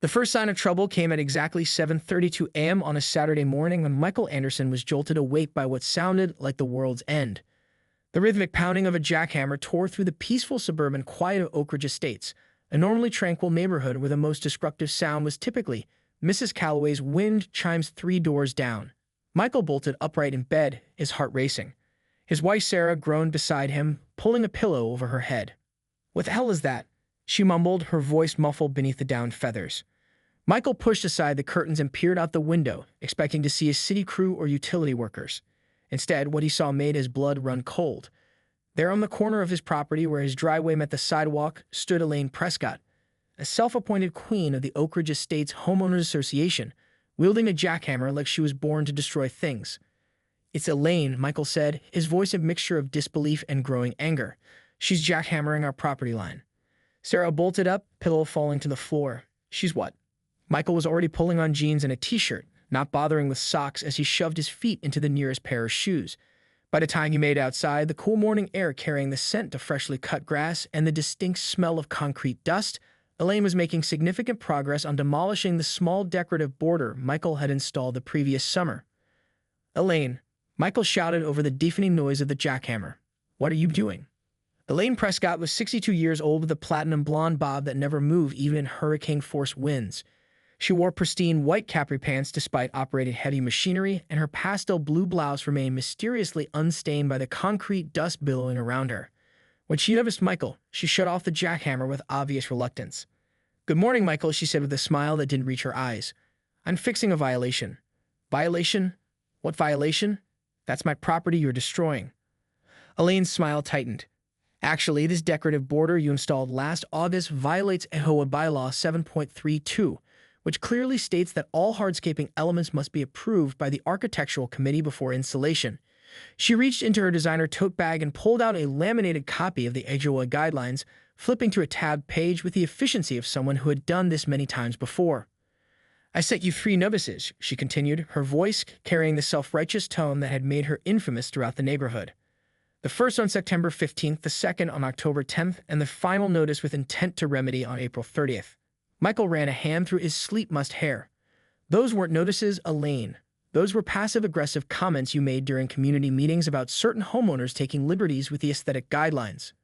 The first sign of trouble came at exactly 7:32 a.m. on a Saturday morning when Michael Anderson was jolted awake by what sounded like the world's end. The rhythmic pounding of a jackhammer tore through the peaceful suburban quiet of Oak Ridge Estates, a normally tranquil neighborhood where the most disruptive sound was typically Mrs. Calloway's wind chimes 3 doors down. Michael bolted upright in bed, his heart racing. His wife Sarah groaned beside him, pulling a pillow over her head. "What the hell is that?" she mumbled, her voice muffled beneath the downed feathers. Michael pushed aside the curtains and peered out the window, expecting to see a city crew or utility workers. Instead, what he saw made his blood run cold. There on the corner of his property where his driveway met the sidewalk stood Elaine Prescott, a self-appointed queen of the Oak Ridge Estates Homeowners Association, wielding a jackhammer like she was born to destroy things. "It's Elaine," Michael said, his voice a mixture of disbelief and growing anger. "She's jackhammering our property line." Sarah bolted up, pillow falling to the floor. "She's what?" Michael was already pulling on jeans and a t-shirt, not bothering with socks as he shoved his feet into the nearest pair of shoes. By the time he made it outside, the cool morning air carrying the scent of freshly cut grass and the distinct smell of concrete dust, Elaine was making significant progress on demolishing the small decorative border Michael had installed the previous summer. "Elaine," Michael shouted over the deafening noise of the jackhammer. "What are you doing?" Elaine Prescott was 62 years old with a platinum blonde bob that never moved even in hurricane-force winds. She wore pristine white capri pants despite operating heavy machinery, and her pastel blue blouse remained mysteriously unstained by the concrete dust billowing around her. When she noticed Michael, she shut off the jackhammer with obvious reluctance. "Good morning, Michael," she said with a smile that didn't reach her eyes. "I'm fixing a violation." "Violation? What violation?" "That's my property you're destroying." Elaine's smile tightened. "Actually, this decorative border you installed last August violates HOA bylaw 7.32, which clearly states that all hardscaping elements must be approved by the architectural committee before installation." She reached into her designer tote bag and pulled out a laminated copy of the HOA guidelines, flipping to a tabbed page with the efficiency of someone who had done this many times before. "I set you 3 notices," she continued, her voice carrying the self-righteous tone that had made her infamous throughout the neighborhood. "The first on September 15th, the second on October 10th, and the final notice with intent to remedy on April 30th. Michael ran a hand through his sleep-mussed hair. "Those weren't notices, Elaine. Those were passive-aggressive comments you made during community meetings about certain homeowners taking liberties with the aesthetic guidelines."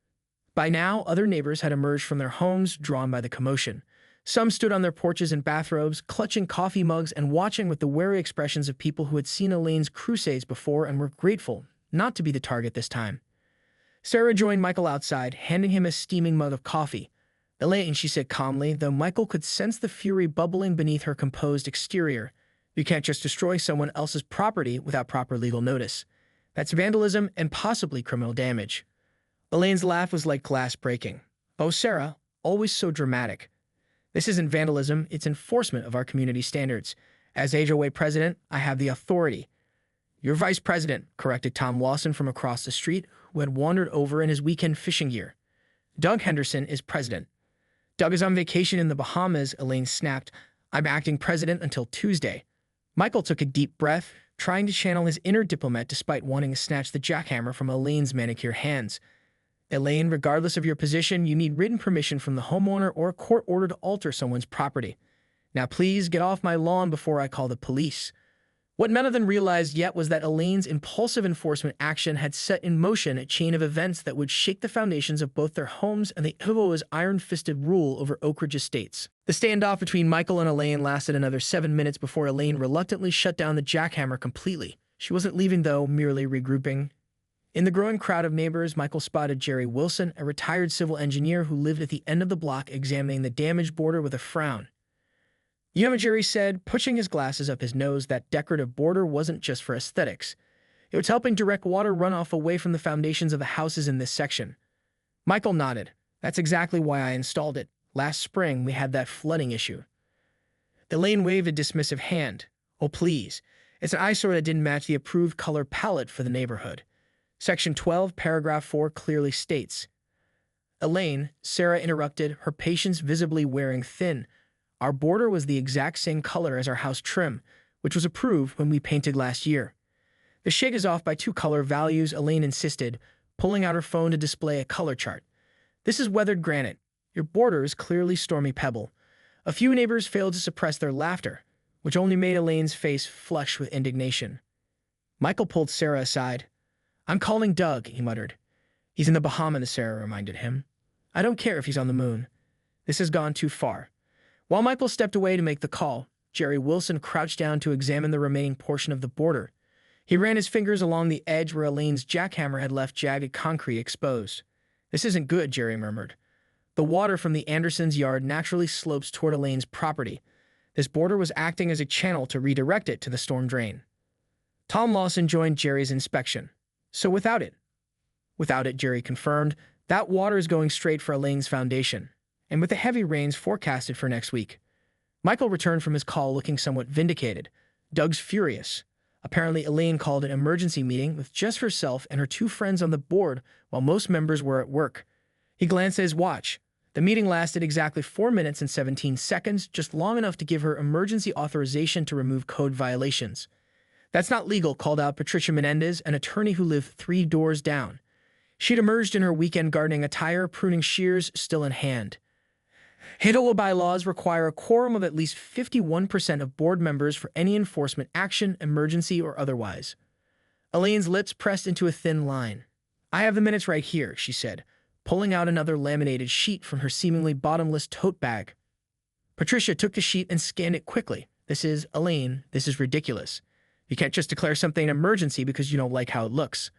By now, other neighbors had emerged from their homes, drawn by the commotion. Some stood on their porches in bathrobes, clutching coffee mugs and watching with the wary expressions of people who had seen Elaine's crusades before and were grateful not to be the target this time. Sarah joined Michael outside, handing him a steaming mug of coffee. "Elaine," she said calmly, though Michael could sense the fury bubbling beneath her composed exterior. "You can't just destroy someone else's property without proper legal notice. That's vandalism and possibly criminal damage." Elaine's laugh was like glass breaking. "Oh, Sarah, always so dramatic. This isn't vandalism, it's enforcement of our community standards. As HOA president, I have the authority." "You're vice president," corrected Tom Lawson from across the street, who had wandered over in his weekend fishing gear. "Doug Henderson is president." "Doug is on vacation in the Bahamas," Elaine snapped. "I'm acting president until Tuesday." Michael took a deep breath, trying to channel his inner diplomat despite wanting to snatch the jackhammer from Elaine's manicured hands. "Elaine, regardless of your position, you need written permission from the homeowner or a court order to alter someone's property. Now please get off my lawn before I call the police." What none of them realized yet was that Elaine's impulsive enforcement action had set in motion a chain of events that would shake the foundations of both their homes and the HOA's iron-fisted rule over Oak Ridge Estates. The standoff between Michael and Elaine lasted another 7 minutes before Elaine reluctantly shut down the jackhammer completely. She wasn't leaving, though, merely regrouping. In the growing crowd of neighbors, Michael spotted Jerry Wilson, a retired civil engineer who lived at the end of the block, examining the damaged border with a frown. "You know," Jerry said, pushing his glasses up his nose, "that decorative border wasn't just for aesthetics. It was helping direct water runoff away from the foundations of the houses in this section." Michael nodded. "That's exactly why I installed it. Last spring, we had that flooding issue." Elaine waved a dismissive hand. "Oh, please. It's an eyesore that didn't match the approved color palette for the neighborhood. Section 12, paragraph 4 clearly states." "Elaine," Sarah interrupted, her patience visibly wearing thin, "our border was the exact same color as our house trim, which was approved when we painted last year." "The shade is off by 2 color values," Elaine insisted, pulling out her phone to display a color chart. "This is weathered granite. Your border is clearly stormy pebble. A few neighbors failed to suppress their laughter, which only made Elaine's face flush with indignation. Michael pulled Sarah aside. "I'm calling Doug," he muttered. "He's in the Bahamas," Sarah reminded him. "I don't care if he's on the moon. This has gone too far." While Michael stepped away to make the call, Jerry Wilson crouched down to examine the remaining portion of the border. He ran his fingers along the edge where Elaine's jackhammer had left jagged concrete exposed. "This isn't good," Jerry murmured. "The water from the Andersons' yard naturally slopes toward Elaine's property. This border was acting as a channel to redirect it to the storm drain." Tom Lawson joined Jerry's inspection. "So without it?" "Without it," Jerry confirmed. "That water is going straight for Elaine's foundation, and with the heavy rains forecasted for next week." Michael returned from his call looking somewhat vindicated. Doug's furious. Apparently, Elaine called an emergency meeting with just herself and her two friends on the board while most members were at work. He glanced at his watch. The meeting lasted exactly 4 minutes and 17 seconds, just long enough to give her emergency authorization to remove code violations. "That's not legal," called out Patricia Menendez, an attorney who lived 3 doors down. She'd emerged in her weekend gardening attire, pruning shears still in hand. HOA bylaws require a quorum of at least 51% of board members for any enforcement action, emergency or otherwise. Elaine's lips pressed into a thin line. "I have the minutes right here," she said, pulling out another laminated sheet from her seemingly bottomless tote bag. Patricia took the sheet and scanned it quickly. Elaine, this is ridiculous. You can't just declare something an emergency because you don't like how it looks."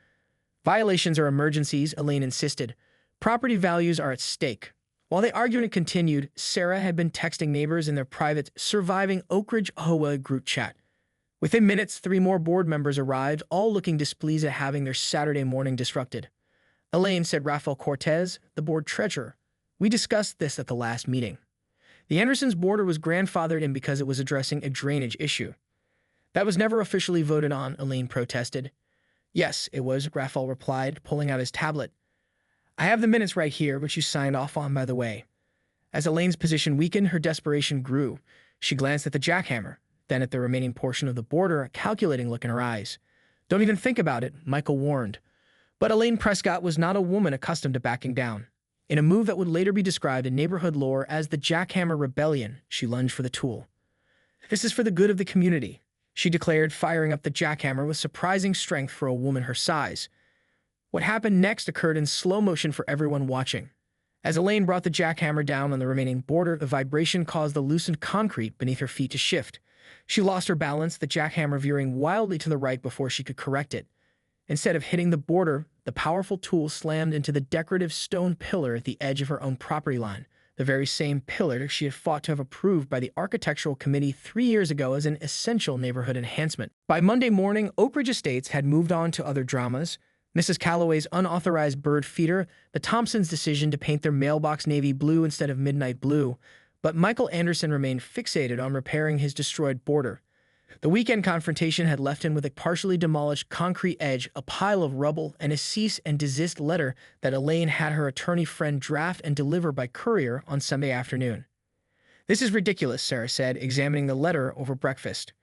"Violations are emergencies," Elaine insisted. "Property values are at stake." While the argument continued, Sarah had been texting neighbors in their private, surviving Oak Ridge HOA group chat. Within minutes, 3 more board members arrived, all looking displeased at having their Saturday morning disrupted. "Elaine," said Rafael Cortez, the board treasurer, "we discussed this at the last meeting. The Andersons' border was grandfathered in because it was addressing a drainage issue." "That was never officially voted on," Elaine protested. "Yes, it was," Rafael replied, pulling out his tablet. "I have the minutes right here, which you signed off on, by the way." As Elaine's position weakened, her desperation grew. She glanced at the jackhammer, then at the remaining portion of the border, a calculating look in her eyes. "Don't even think about it," Michael warned. But Elaine Prescott was not a woman accustomed to backing down. In a move that would later be described in neighborhood lore as the Jackhammer Rebellion, she lunged for the tool. "This is for the good of the community," she declared, firing up the jackhammer with surprising strength for a woman her size. What happened next occurred in slow motion for everyone watching. As Elaine brought the jackhammer down on the remaining border, the vibration caused the loosened concrete beneath her feet to shift. She lost her balance, the jackhammer veering wildly to the right before she could correct it. Instead of hitting the border, the powerful tool slammed into the decorative stone pillar at the edge of her own property line, the very same pillar she had fought to have approved by the Architectural Committee 3 years ago as an essential neighborhood enhancement. By Monday morning, Oak Ridge Estates had moved on to other dramas. Mrs. Calloway's unauthorized bird feeder, the Thompsons' decision to paint their mailbox navy blue instead of midnight blue, but Michael Anderson remained fixated on repairing his destroyed border. The weekend confrontation had left him with a partially demolished concrete edge, a pile of rubble, and a cease and desist letter that Elaine had her attorney friend draft and deliver by courier on Sunday afternoon. "This is ridiculous," Sarah said, examining the letter over breakfast.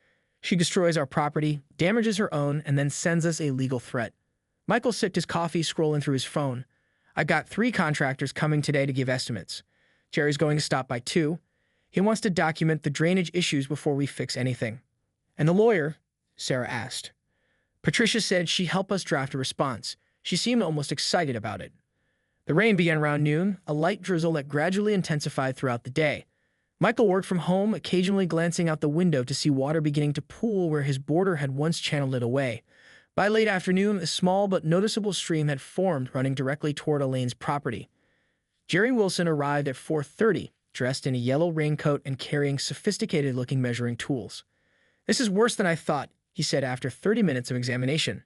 "She destroys our property, damages her own, and then sends us a legal threat." Michael sipped his coffee, scrolling through his phone. "I've got 3 contractors coming today to give estimates. Jerry's going to stop by 2. He wants to document the drainage issues before we fix anything." "And the lawyer?" Sarah asked. Patricia said she'd help us draft a response. She seemed almost excited about it. The rain began around noon, a light drizzle that gradually intensified throughout the day. Michael worked from home, occasionally glancing out the window to see water beginning to pool where his border had once channeled it away. By late afternoon, a small but noticeable stream had formed, running directly toward Elaine's property. Jerry Wilson arrived at 4:30, dressed in a yellow raincoat and carrying sophisticated-looking measuring tools. "This is worse than I thought," he said after 30 minutes of examination.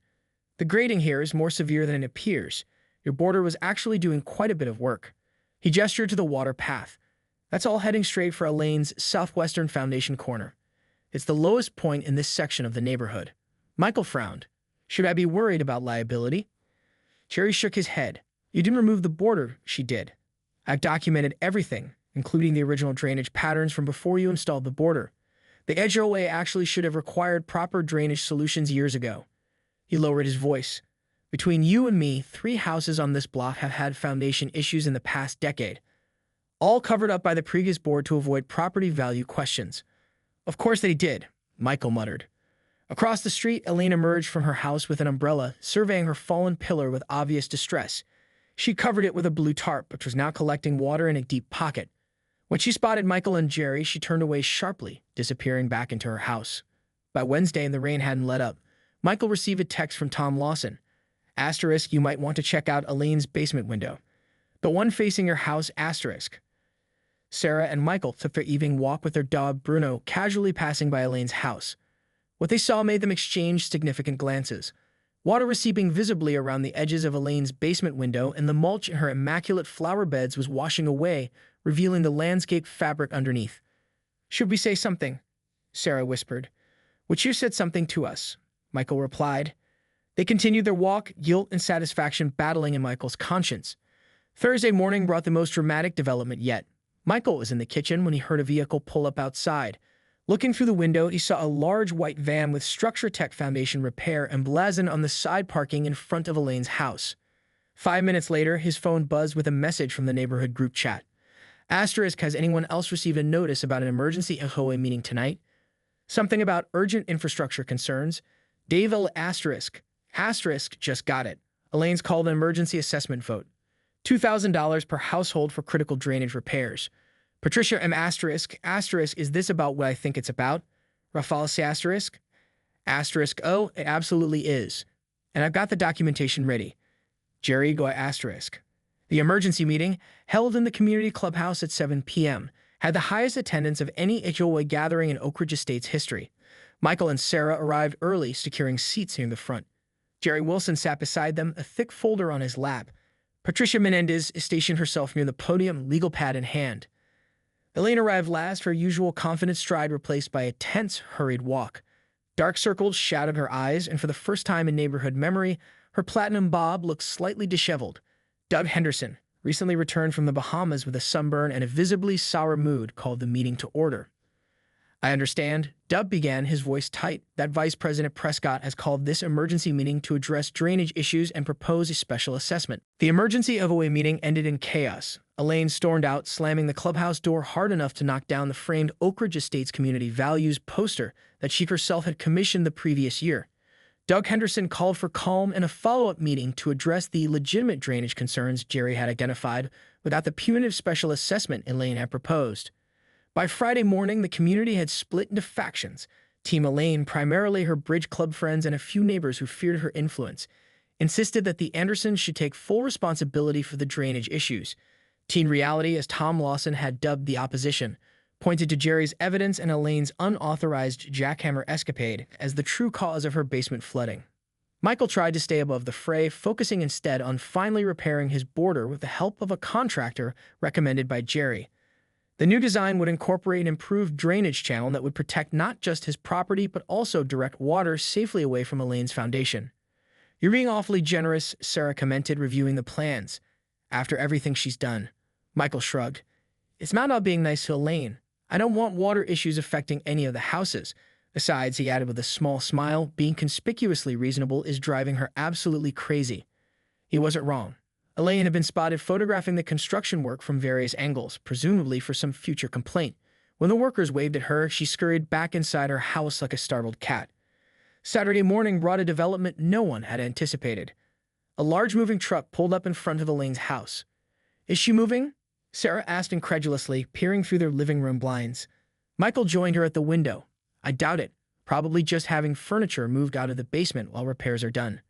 "The grading here is more severe than it appears. Your border was actually doing quite a bit of work." He gestured to the water path. "That's all heading straight for Elaine's southwestern foundation corner. It's the lowest point in this section of the neighborhood." Michael frowned. "Should I be worried about liability?" Jerry shook his head. "You didn't remove the border, she did. I've documented everything, including the original drainage patterns from before you installed the border. The HOA actually should have required proper drainage solutions years ago." He lowered his voice. "Between you and me, 3 houses on this block have had foundation issues in the past decade. all covered up by the previous board to avoid property value questions. Of course they did, Michael muttered. Across the street, Elaine emerged from her house with an umbrella, surveying her fallen pillar with obvious distress. She covered it with a blue tarp, which was now collecting water in a deep pocket. When she spotted Michael and Jerry, she turned away sharply, disappearing back into her house. By Wednesday, the rain hadn't let up. Michael received a text from Tom Lawson. Asterisk, you might want to check out Elaine's basement window. The one facing your house, asterisk. Sarah and Michael took their evening walk with their dog Bruno, casually passing by Elaine's house. What they saw made them exchange significant glances. Water was seeping visibly around the edges of Elaine's basement window, and the mulch in her immaculate flower beds was washing away, revealing the landscape fabric underneath. Should we say something? Sarah whispered. Would you said something to us? Michael replied. They continued their walk, guilt and satisfaction battling in Michael's conscience. Thursday morning brought the most dramatic development yet. Michael was in the kitchen when he heard a vehicle pull up outside. Looking through the window, he saw a large white van with Structure Tech Foundation Repair emblazoned on the side parking in front of Elaine's house. 5 minutes later, his phone buzzed with a message from the neighborhood group chat. Asterisk, has anyone else received a notice about an emergency HOA meeting tonight? Something about urgent infrastructure concerns. Dave L. Asterisk. Asterisk just got it. Elaine's called an emergency assessment vote. $2,000 per household for critical drainage repairs. Patricia M. Asterisk. Asterisk, is this about what I think it's about? Rafael C. Asterisk. Asterisk, oh, it absolutely is. And I've got the documentation ready. Jerry Go Asterisk. The emergency meeting, held in the community clubhouse at 7 p.m., had the highest attendance of any HOA gathering in Oak Ridge Estates history. Michael and Sarah arrived early, securing seats near the front. Jerry Wilson sat beside them, a thick folder on his lap. Patricia Menendez stationed herself near the podium, legal pad in hand. Elaine arrived last, her usual confident stride replaced by a tense, hurried walk. Dark circles shadowed her eyes, and for the first time in neighborhood memory, her platinum bob looked slightly disheveled. Doug Henderson, recently returned from the Bahamas with a sunburn and a visibly sour mood, called the meeting to order. I understand, Doug began, his voice tight, that Vice President Prescott has called this emergency meeting to address drainage issues and propose a special assessment. The emergency HOA meeting ended in chaos. Elaine stormed out, slamming the clubhouse door hard enough to knock down the framed Oak Ridge Estates Community Values poster that she herself had commissioned the previous year. Doug Henderson called for calm and a follow-up meeting to address the legitimate drainage concerns Jerry had identified without the punitive special assessment Elaine had proposed. By Friday morning, the community had split into factions. Team Elaine, primarily her bridge club friends and a few neighbors who feared her influence, insisted that the Andersons should take full responsibility for the drainage issues. Teen Reality, as Tom Lawson had dubbed the opposition, pointed to Jerry's evidence and Elaine's unauthorized jackhammer escapade as the true cause of her basement flooding. Michael tried to stay above the fray, focusing instead on finally repairing his border with the help of a contractor recommended by Jerry. The new design would incorporate an improved drainage channel that would protect not just his property but also direct water safely away from Elaine's foundation. You're being awfully generous, Sarah commented, reviewing the plans. After everything she's done. Michael shrugged. It's not about being nice to Elaine. I don't want water issues affecting any of the houses. Besides, he added with a small smile, being conspicuously reasonable is driving her absolutely crazy. He wasn't wrong. Elaine had been spotted photographing the construction work from various angles, presumably for some future complaint. When the workers waved at her, she scurried back inside her house like a startled cat. Saturday morning brought a development no one had anticipated. A large moving truck pulled up in front of Elaine's house. Is she moving? Sarah asked incredulously, peering through their living room blinds. Michael joined her at the window. I doubt it. Probably just having furniture moved out of the basement while repairs are done.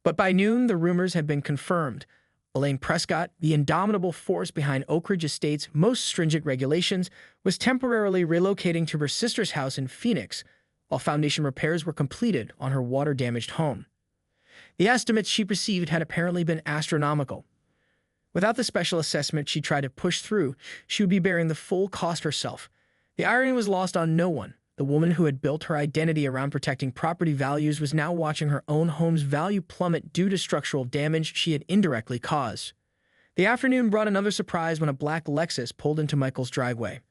But by noon, the rumors had been confirmed. Elaine Prescott, the indomitable force behind Oak Ridge Estates' most stringent regulations, was temporarily relocating to her sister's house in Phoenix, while foundation repairs were completed on her water-damaged home. The estimates she received had apparently been astronomical. Without the special assessment she tried to push through, she would be bearing the full cost herself. The irony was lost on no one. The woman who had built her identity around protecting property values was now watching her own home's value plummet due to structural damage she had indirectly caused. The afternoon brought another surprise when a black Lexus pulled into Michael's driveway.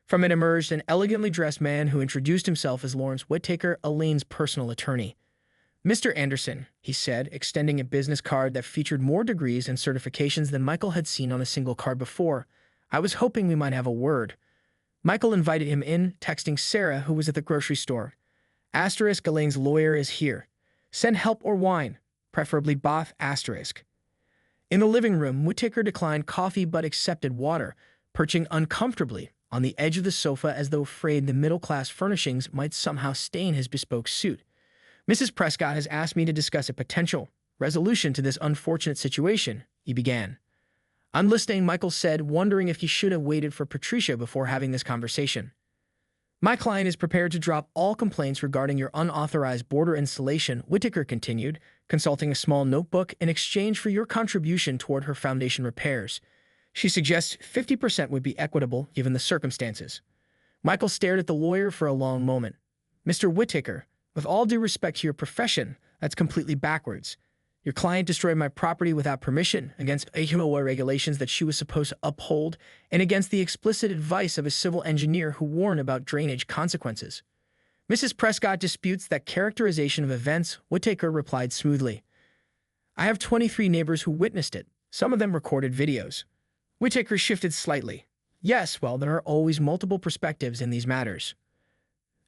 From it emerged an elegantly dressed man who introduced himself as Lawrence Whittaker, Elaine's personal attorney. Mr. Anderson, he said, extending a business card that featured more degrees and certifications than Michael had seen on a single card before. I was hoping we might have a word. Michael invited him in, texting Sarah, who was at the grocery store. Asterisk, Elaine's lawyer is here. Send help or wine, preferably both, asterisk. In the living room, Whittaker declined coffee but accepted water, perching uncomfortably on the edge of the sofa as though afraid the middle-class furnishings might somehow stain his bespoke suit. Mrs. Prescott has asked me to discuss a potential resolution to this unfortunate situation, he began. I'm listening, Michael said, wondering if he should have waited for Patricia before having this conversation. My client is prepared to drop all complaints regarding your unauthorized border installation, Whittaker continued, consulting a small notebook in exchange for your contribution toward her foundation repairs. She suggests 50% would be equitable given the circumstances. Michael stared at the lawyer for a long moment. Mr. Whittaker, with all due respect to your profession, that's completely backwards. Your client destroyed my property without permission, against HOA regulations that she was supposed to uphold, and against the explicit advice of a civil engineer who warned about drainage consequences. Mrs. Prescott disputes that characterization of events, Whittaker replied smoothly. I have 23 neighbors who witnessed it. Some of them recorded videos. Whittaker shifted slightly. Yes, well, there are always multiple perspectives in these matters.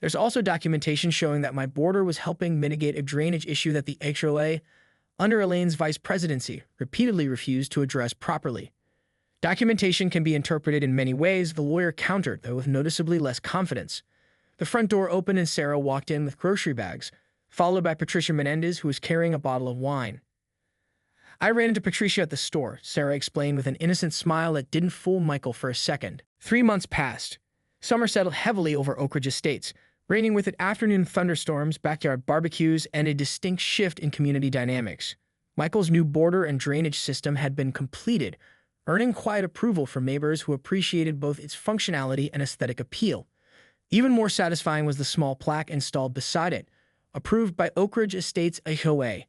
There's also documentation showing that my border was helping mitigate a drainage issue that the HOA, under Elaine's vice presidency, repeatedly refused to address properly. Documentation can be interpreted in many ways, the lawyer countered, though with noticeably less confidence. The front door opened and Sarah walked in with grocery bags, followed by Patricia Menendez, who was carrying a bottle of wine. I ran into Patricia at the store, Sarah explained with an innocent smile that didn't fool Michael for a second. 3 months passed. Summer settled heavily over Oak Ridge Estates, bringing with it afternoon thunderstorms, backyard barbecues, and a distinct shift in community dynamics. Michael's new border and drainage system had been completed, earning quiet approval from neighbors who appreciated both its functionality and aesthetic appeal. Even more satisfying was the small plaque installed beside it, approved by Oak Ridge Estates HOA.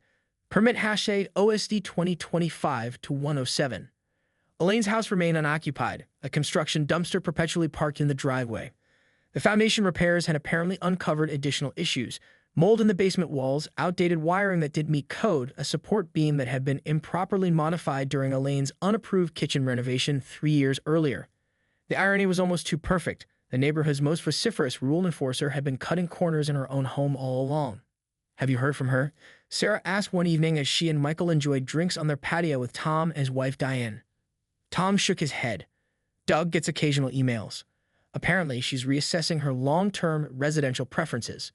Permit hashtag OSD 2025-107. Elaine's house remained unoccupied, a construction dumpster perpetually parked in the driveway. The foundation repairs had apparently uncovered additional issues: mold in the basement walls, outdated wiring that didn't meet code, a support beam that had been improperly modified during Elaine's unapproved kitchen renovation 3 years earlier. The irony was almost too perfect. The neighborhood's most vociferous rule enforcer had been cutting corners in her own home all along. Have you heard from her? Sarah asked one evening as she and Michael enjoyed drinks on their patio with Tom and his wife Diane. Tom shook his head. Doug gets occasional emails. Apparently, she's reassessing her long-term residential preferences.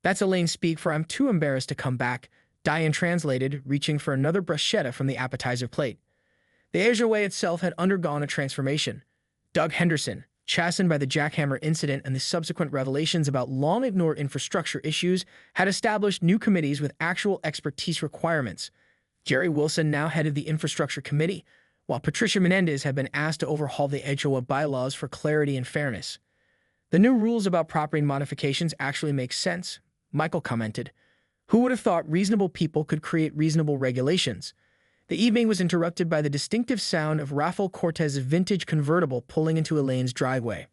That's Elaine speak for I'm too embarrassed to come back, Diane translated, reaching for another bruschetta from the appetizer plate. The HOA itself had undergone a transformation. Doug Henderson, chastened by the Jackhammered incident and the subsequent revelations about long-ignored infrastructure issues, had established new committees with actual expertise requirements. Jerry Wilson now headed the infrastructure committee, while Patricia Menendez had been asked to overhaul the HOA bylaws for clarity and fairness. The new rules about property modifications actually make sense, Michael commented. Who would have thought reasonable people could create reasonable regulations? The evening was interrupted by the distinctive sound of Rafael Cortez's vintage convertible pulling into Elaine's driveway.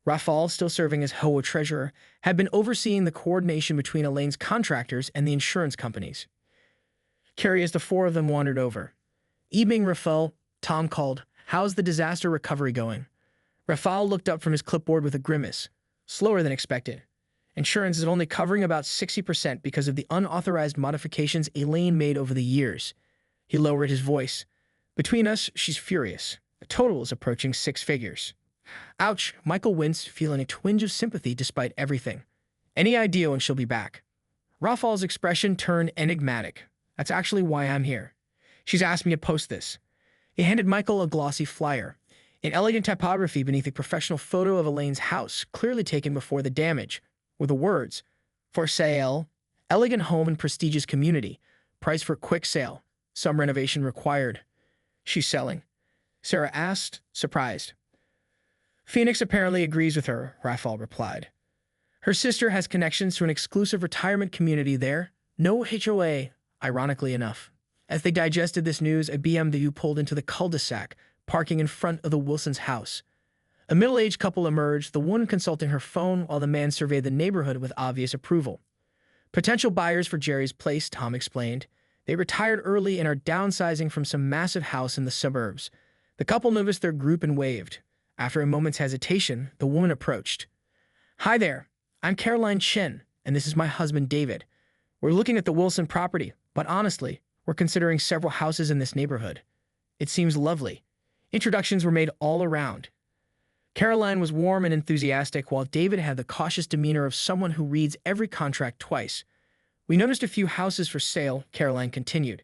Rafael, still serving as HOA treasurer, had been overseeing the coordination between Elaine's contractors and the insurance companies. Carrie, as the four of them wandered over. Evening, Rafael, Tom called. How's the disaster recovery going? Rafael looked up from his clipboard with a grimace. Slower than expected. Insurance is only covering about 60% because of the unauthorized modifications Elaine made over the years. He lowered his voice. Between us, she's furious. The total is approaching 6 figures. Ouch, Michael winced, feeling a twinge of sympathy despite everything. Any idea when she'll be back? Rafael's expression turned enigmatic. That's actually why I'm here. She's asked me to post this. He handed Michael a glossy flyer. In elegant typography beneath a professional photo of Elaine's house, clearly taken before the damage, were the words, "For sale, elegant home and prestigious community, price for quick sale, some renovation required." She's selling? Sarah asked, surprised. Phoenix apparently agrees with her, Rafael replied. Her sister has connections to an exclusive retirement community there. No HOA, ironically enough. As they digested this news, a BMW pulled into the cul-de-sac, parking in front of the Wilsons' house. A middle-aged couple emerged, the woman consulting her phone while the man surveyed the neighborhood with obvious approval. Potential buyers for Jerry's place, Tom explained. They retired early and are downsizing from some massive house in the suburbs. The couple noticed their group and waved. After a moment's hesitation, the woman approached. "Hi there, I'm Caroline Chen, and this is my husband David. We're looking at the Wilson property, but honestly, we're considering several houses in this neighborhood. It seems lovely." Introductions were made all around. Caroline was warm and enthusiastic, while David had the cautious demeanor of someone who reads every contract twice. "We noticed a few houses for sale," Caroline continued.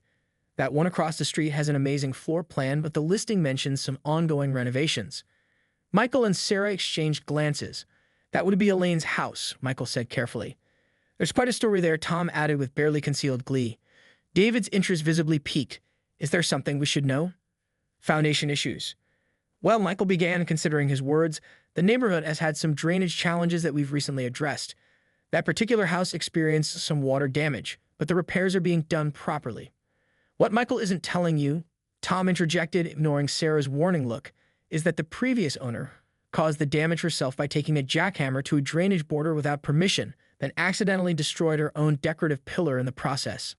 "That one across the street has an amazing floor plan, but the listing mentions some ongoing renovations." Michael and Sarah exchanged glances. "That would be Elaine's house," Michael said carefully. "There's quite a story there," Tom added with barely concealed glee. David's interest visibly piqued. "Is there something we should know?" "Foundation issues." "Well," Michael began, considering his words, "the neighborhood has had some drainage challenges that we've recently addressed. That particular house experienced some water damage, but the repairs are being done properly." "What Michael isn't telling you," Tom interjected, ignoring Sarah's warning look, "is that the previous owner caused the damage herself by taking a jackhammer to a drainage border without permission, then accidentally destroyed her own decorative pillar in the process."